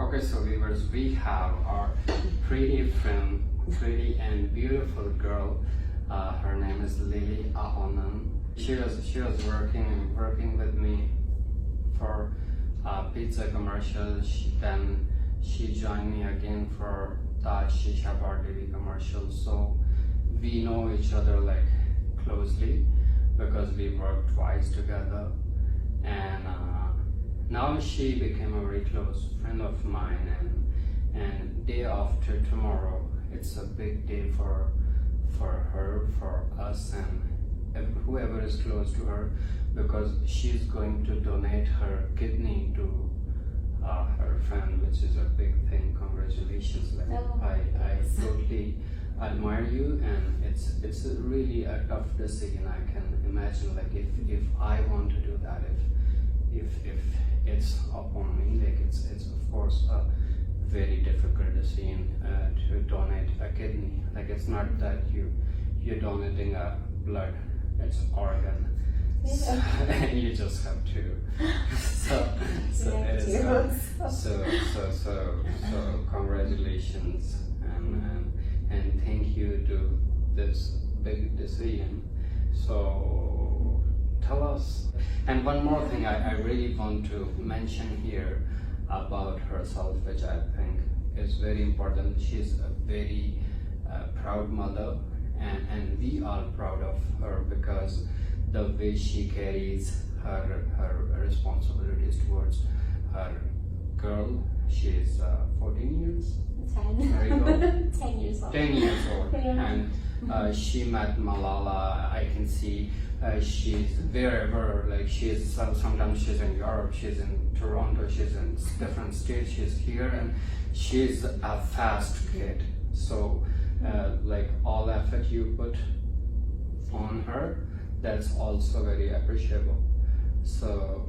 Okay, so viewers, we have our pretty friend, pretty and beautiful girl. Her name is Lily Ahonen. She was working with me for pizza commercial. Then she joined me again for Taj Shisha Bar TV commercial. So we know each other like closely because we worked twice together, and now she became a very close friend of mine. And day after tomorrow, it's a big day for her, for us, and whoever is close to her, because she's going to donate her kidney to her friend, which is a big thing. Congratulations! Like, I totally admire you, and it's really a tough decision. I can imagine, like, if I want to do that, if it's upon me, like it's of course a very difficult decision to donate a kidney. Like, it's not that you're donating a blood, it's organ. And you just have to. So congratulations, and thank you to this big decision. So tell us. And one more thing I really want to mention here about herself, which I think is very important. She's a very proud mother, and we are proud of her because the way she carries her responsibilities towards her girl. She is 14 years? 10. There you go. 10 years old. 10 years old. Yeah. And she met Malala. I can see she's wherever, like sometimes she's in Europe, she's in Toronto, she's in different states, she's here, and she's a fast kid. So like all effort you put on her, that's also very appreciable. So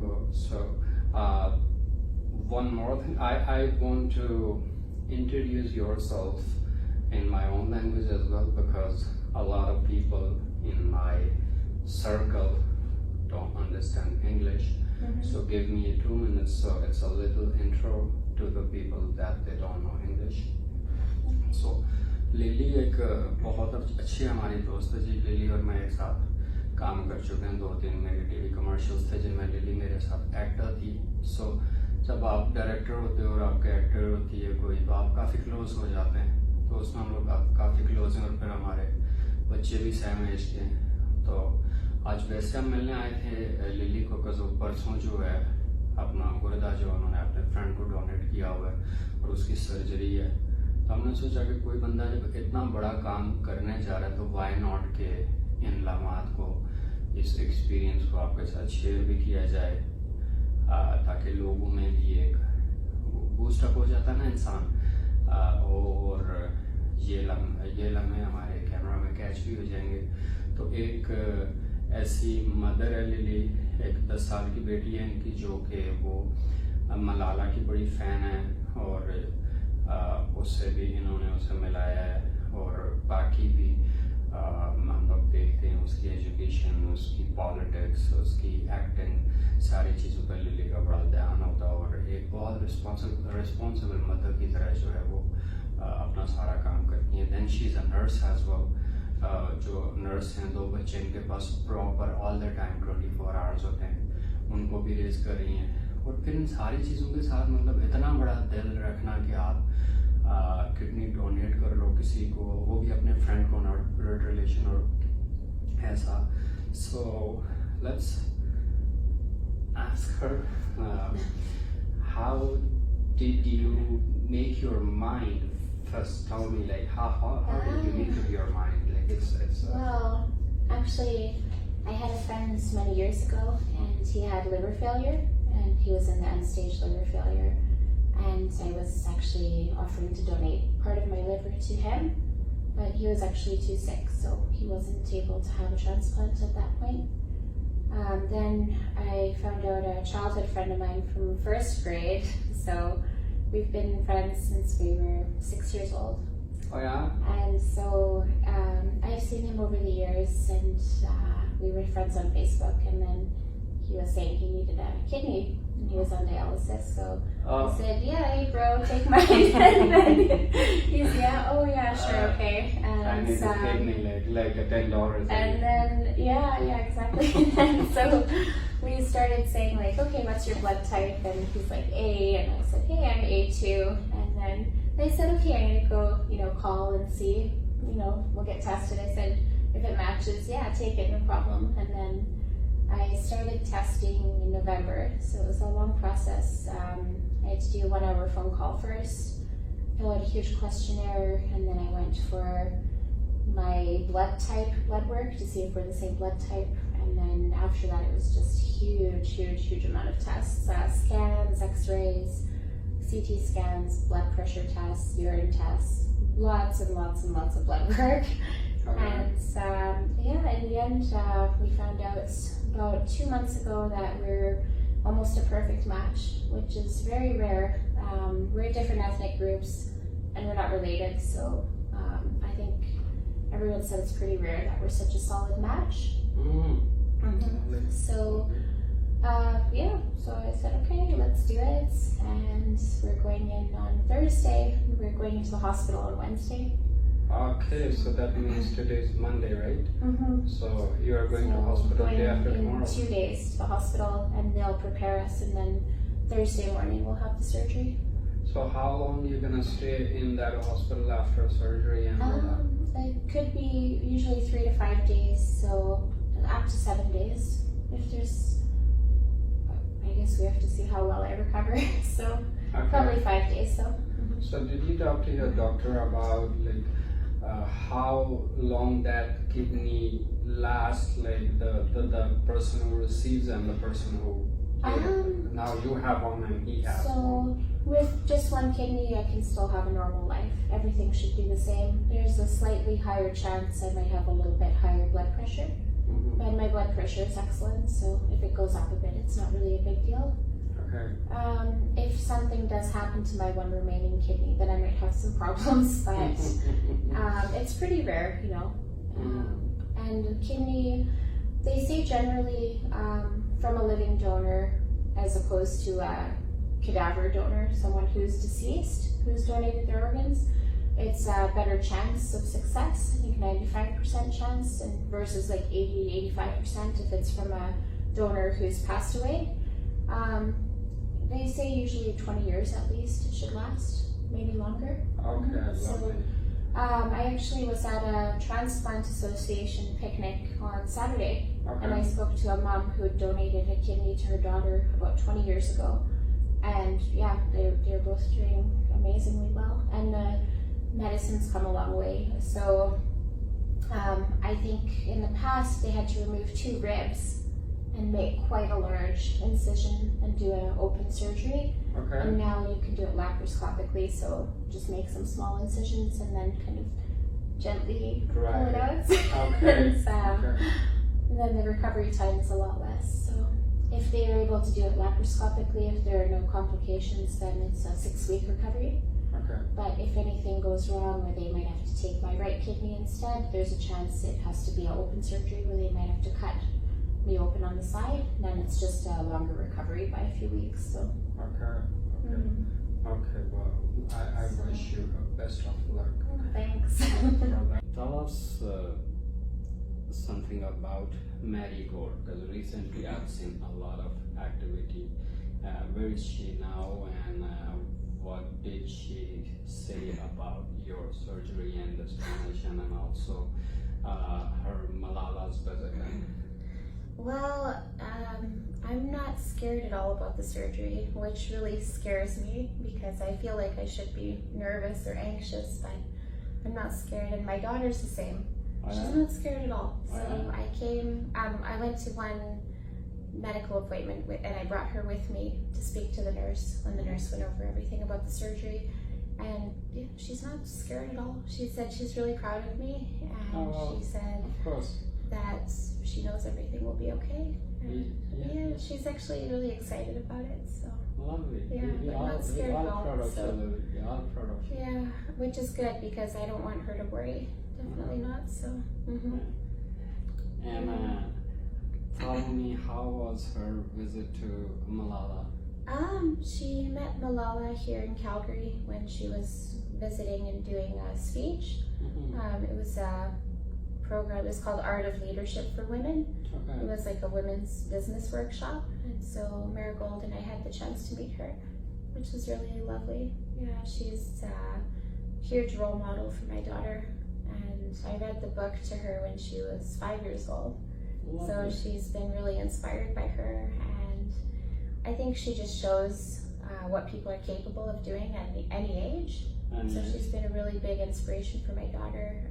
one more thing, I want to introduce yourself in my own language as well, because a lot of people in my circle don't understand English. So give me 2 minutes, so it's a little intro to the people that they don't know English. So lily एक बहुत अच्छी हमारी दोस्त है जी। Lily और मैं एक साथ काम कर चुके हैं, 2-3 मेरे टीवी कमर्शियल्स थे जिनमें लिली मेरे साथ एक्टर थी। सो जब आप डायरेक्टर होते हो और आपके एक्टर होती है कोई, तो आप काफ़ी क्लोज हो जाते हैं। तो उसमें हम लोग काफ़ी क्लोज हैं, और फिर हमारे बच्चे भी सेम एज के हैं। तो आज वैसे हम मिलने आए थे लिली को, बिकॉज वो परसों जो है अपना गुर्दा जो उन्होंने अपने फ्रेंड को डोनेट किया हुआ है और उसकी सर्जरी है। तो हमने सोचा कि कोई बंदा जब इतना बड़ा काम करने जा रहा है तो वाई नॉट के इन लम्हात को, इस एक्सपीरियंस को आपके साथ शेयर भी किया जाए, ताकि लोगों में भी एक बूस्टअप हो जाता ना इंसान, और ये लम्हे हमारे कैमरा में कैच भी हो जाएंगे। तो एक ऐसी मदर है लिली, एक 10 साल की बेटी है इनकी, जो कि वो मलाला की बड़ी फ़ैन है, और उससे भी इन्होंने उसे मिलाया है, और बाकी भी हम लोग देखते हैं उसकी एजुकेशन, उसकी पॉलिटिक्स, उसकी एक्टिंग, सारी चीज़ों पर लिली का बड़ा ध्यान होता है, और एक बहुत रिस्पॉन्सिबल मदर की तरह जो है वो अपना सारा काम करती हैं। Then she is a nurse as well, जो नर्स हैं, 2 बच्चे इनके पास proper all the time 24 hours होते हैं, उनको भी रेज कर रही हैं। और फिर इन सारी चीज़ों के साथ मतलब इतना बड़ा दिल रखना कि आप किडनी डोनेट कर लो किसी को, वो भी अपने फ्रेंड को, नॉट ब्लड रिलेशन और ऐसा। So let's ask her, how did you make your mind? First tell me, like, how did you make up your mind? Like, it's Well, actually, I had a friend many years ago, and he had liver failure, and he was in the end-stage liver failure, and I was actually offering to donate part of my liver to him, but he was actually too sick, so he wasn't able to have a transplant at that point. Then I found out a childhood friend of mine from 1st grade, so we've been friends since we were 6 years old. Oh yeah? And so I've seen him over the years, and we were friends on Facebook, and then he was saying he needed a kidney, and he was on dialysis, so I said, yeah, hey bro, take mine. And then he's, yeah, oh yeah, sure, okay. I need a kidney, like a $10. And then, yeah, exactly. And so we started saying like, okay, what's your blood type? And he's like A, and I said, hey, I'm A2. And then they said, okay, I'm gonna go, call and see, we'll get tested. I said, if it matches, yeah, take it, no problem. And then I started testing in November, so it was a long process. I had to do a 1 hour phone call first, fill out a huge questionnaire, and then I went for my blood work to see if we're the same blood type. And then after that, it was just huge amount of tests, scans, x-rays, CT scans, blood pressure tests, urine tests, lots and lots of blood work. Okay. And in the end, we found out about 2 months ago that we're almost a perfect match, which is very rare. We're different ethnic groups and we're not related, so I think everyone said it's pretty rare that we're such a solid match. So so I said, okay, let's do it. And we're going in on Thursday. We're going into the hospital on Wednesday. Okay, so that means today's Monday, right? So you are going to hospital day after tomorrow? In 2 days to the hospital, and they'll prepare us, and then Thursday morning we'll have the surgery. So how long are you going to stay in that hospital after surgery and all that? It could be usually 3 to 5 days, so up to 7 days. If there's, I guess we have to see how well I recover, so probably 5 days, so. So did you talk to your doctor about how long that kidney lasts, like the person who receives and the person who now you have one and he has one? So with just one kidney, I can still have a normal life. Everything should be the same. There's a slightly higher chance I might have a little bit higher blood pressure, but my blood pressure is excellent, so if it goes up a bit, it's not really a big deal. Okay. If something does happen to my one remaining kidney, then I might have some problems, but it's pretty rare, And kidney, they say generally from a living donor as opposed to a cadaver donor, someone who's deceased, who's donated their organs, it's a better chance of success, I think 95% chance, and versus like 80-85% if it's from a donor who's passed away. They say usually 20 years at least it should last, maybe longer. Okay, lovely. I actually was at a Transplant Association picnic on Saturday, and I spoke to a mom who had donated a kidney to her daughter about 20 years ago. And yeah, they're both doing amazingly well, and the medicine's come a long way. So I think in the past they had to remove 2 ribs and make quite a large incision and do an open surgery. Okay. And now you can do it laparoscopically, so just make some small incisions and then kind of gently pull it out. Okay. And then the recovery time is a lot less. So if they are able to do it laparoscopically, if there are no complications, then it's a 6-week recovery. Okay. But if anything goes wrong, where they might have to take my right kidney instead, there's a chance it has to be an open surgery where they might have to cut me open on the side. Then it's just a longer recovery by a few weeks. So. Okay. Okay. Well, I wish you best of luck. Thanks. Tell us something about Marigold, because recently I've seen a lot of activity. Where is she now, and what did she say about your surgery and this donation, and also her Malala's visit? Well, I'm not scared at all about the surgery, which really scares me because I feel like I should be nervous or anxious, but I'm not scared, and my daughter's the same. She's not scared at all. So I came, I went to one medical appointment and I brought her with me to speak to the nurse when the nurse went over everything about the surgery, and yeah, she's not scared at all. She said she's really proud of me, and she said that she knows everything will be okay. And yeah, she's actually really excited about it. So lovely. Yeah, I'm not scared at all. Proud of So we are proud of you. yeah, which is good because I don't want her to worry. Definitely not. So. And tell me, how was her visit to Malala? She met Malala here in Calgary when she was visiting and doing a speech. It was a program, it was called Art of Leadership for Women. It was like a women's business workshop, and so Marigold and I had the chance to meet her, which was really lovely. Yeah, she's a huge role model for my daughter, and I read the book to her when she was 5 years old. So she's been really inspired by her, and I think she just shows what people are capable of doing at any age. So she's been a really big inspiration for my daughter.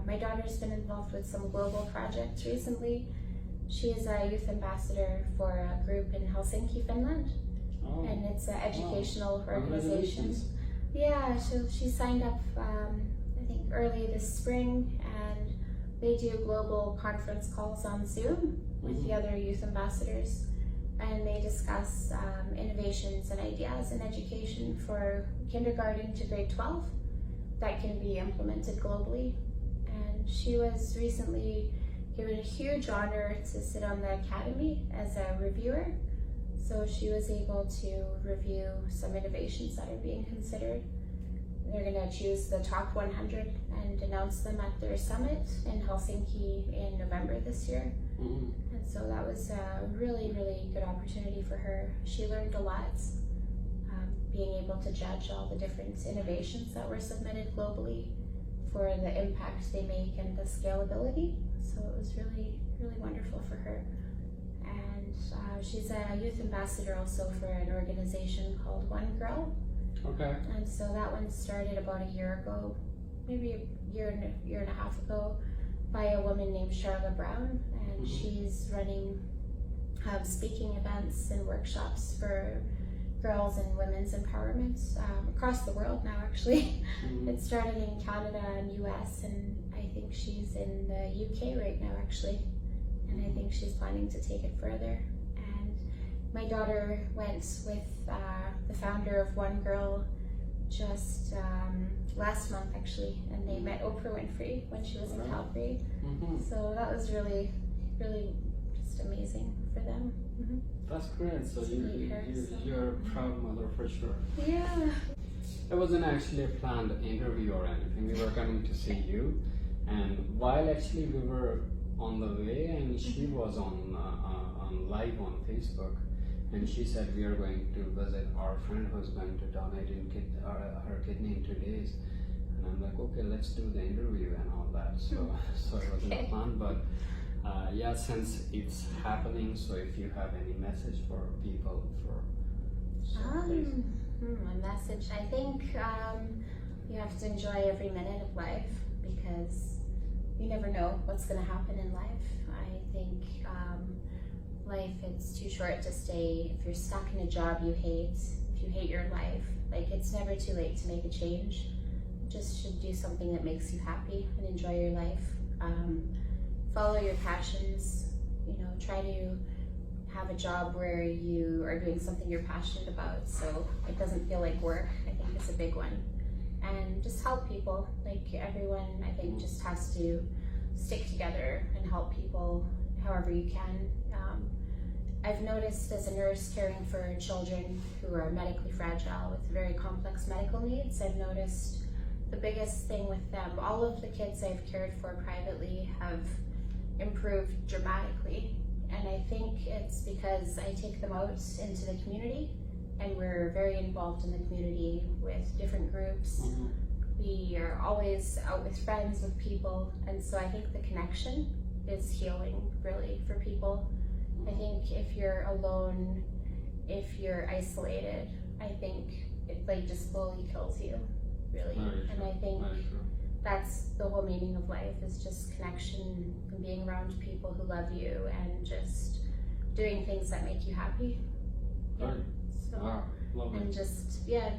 My daughter's been involved with some global projects recently. She is a youth ambassador for a group in Helsinki, Finland, and it's an educational organization. Yeah, so she signed up, I think, early this spring, and they do global conference calls on Zoom with the other youth ambassadors, and they discuss innovations and ideas in education for kindergarten to grade 12 that can be implemented globally. And she was recently given a huge honor to sit on the Academy as a reviewer. So she was able to review some innovations that are being considered. They're going to choose the top 100 and announce them at their summit in Helsinki in November this year. And so that was a really, really good opportunity for her. She learned a lot, being able to judge all the different innovations that were submitted globally for the impact they make and the scalability. So it was really, really wonderful for her. And she's a youth ambassador also for an organization called One Girl. And so that one started about a year ago, maybe a year and a half ago, by a woman named Charlotte Brown, and she's running speaking events and workshops for girls and women's empowerment across the world now, actually. It started in Canada and US, and I think she's in the UK right now, actually, and I think she's planning to take it further. And my daughter went with the founder of One Girl just last month, actually, and they met Oprah Winfrey when she was in Calgary. So that was really, really just amazing for them. That's great. So you're a proud mother for sure. Yeah. It wasn't actually a planned interview or anything. We were coming to see you, and while actually we were on the way, and she was on live on Facebook, and she said we are going to visit our friend who's going to donate her kidney in 2 days. And I'm like, okay, let's do the interview and all that. So it wasn't planned, but yeah, since it's happening, so if you have any message for people, a message. I think you have to enjoy every minute of life, because you never know what's going to happen in life. I think life, it's too short to stay. If you're stuck in a job you hate, if you hate your life, like, it's never too late to make a change. You just should do something that makes you happy and enjoy your life. Follow your passions, try to have a job where you are doing something you're passionate about, so it doesn't feel like work. I think it's a big one. And just help people. Like, everyone, I think, just has to stick together and help people however you can. I've noticed as a nurse caring for children who are medically fragile with very complex medical needs, I've noticed the biggest thing with them, all of the kids I've cared for privately have improved dramatically. And I think it's because I take them out into the community, and we're very involved in the community with different groups. We are always out with friends, with people, and so I think the connection is healing, really, for people. I think if you're alone, if you're isolated, I think it just slowly kills you, really. And I think that's the whole meaning of life, is just connection and being around people who love you and just doing things that make you happy. And just, I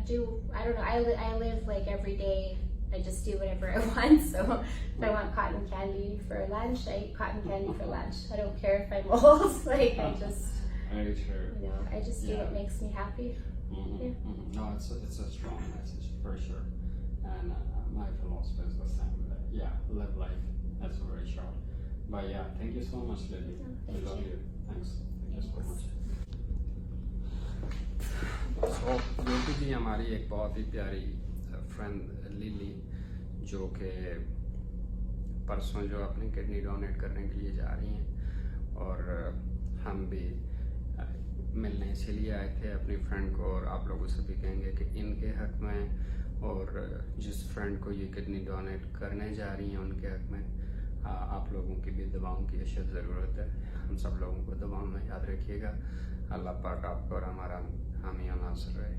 don't know, I live like every day, I just do whatever I want. So if I want cotton candy for lunch, I eat cotton candy for lunch. I don't care if I'm old. Like, I just, I just do what makes me happy. No, it's a strong message for sure. And my philosophy is the same. Live life. That's very short. But yeah, thank you so much, Lily. We love you. Thanks. Thank you so much. सो ज्योति जी हमारी एक बहुत ही प्यारी friend lily, जो कि परसों जो अपनी kidney donate करने के लिए जा रही हैं, और हम भी मिलने इसीलिए आए थे अपनी फ्रेंड को, और आप लोगों से भी कहेंगे कि इनके हक में और जिस फ्रेंड को ये किडनी डोनेट करने जा रही हैं उनके हक में आप लोगों की भी दुआओं की अशद ज़रूरत है। हम सब लोगों को दुआओं में याद रखिएगा। अल्लाह पाक आपको और हमारा हामी और नासर रहे।